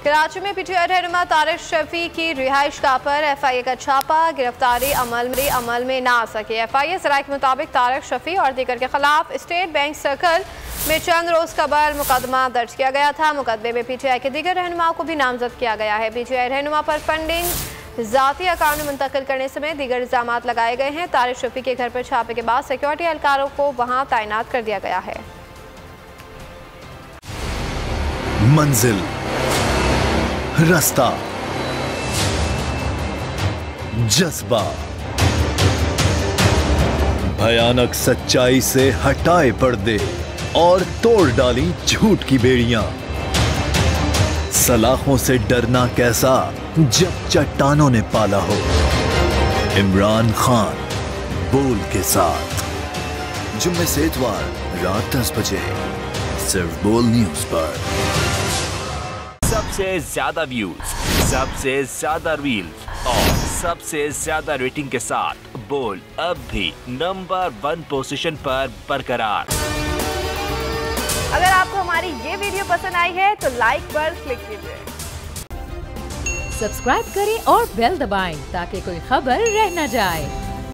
कराची में पीटीआई रहनुमा तारिक शफी की रिहाइश गाह पर एफआईए का छापा, गिरफ्तारी अमल में ना आ सके। एफआईए सराय के मुताबिक तारिक शफी और दीगर के खिलाफ स्टेट बैंक सर्कल में चंद रोज कबल मुकदमा दर्ज किया गया था। मुकदमे में पीटीआई के दीगर रहनुमाओं को भी नामजद किया गया है। पीटीआई रहनुमा पर फंडिंग जाती अकाउंट में मुंतकिल करने समेत दीगर इल्जाम लगाए गए हैं। तारिक शफी के घर पर छापे के बाद सिक्योरिटी एहलकारों को वहां तैनात कर दिया गया है। मंजिल, रास्ता, जज्बा, भयानक सच्चाई से हटाए पर्दे और तोड़ डाली झूठ की बेड़ियां। सलाखों से डरना कैसा जब चट्टानों ने पाला हो। इमरान खान बोल के साथ जुम्मे से इतवार रात 10 बजे सिर्फ बोल न्यूज पर। सबसे ज्यादा व्यूज, सबसे ज्यादा रील्स और सबसे ज्यादा रेटिंग के साथ बोल अब भी नंबर 1 पोजीशन पर बरकरार। अगर आपको हमारी ये वीडियो पसंद आई है तो लाइक पर क्लिक कीजिए, सब्सक्राइब करें और बेल दबाएं ताकि कोई खबर रह न जाए।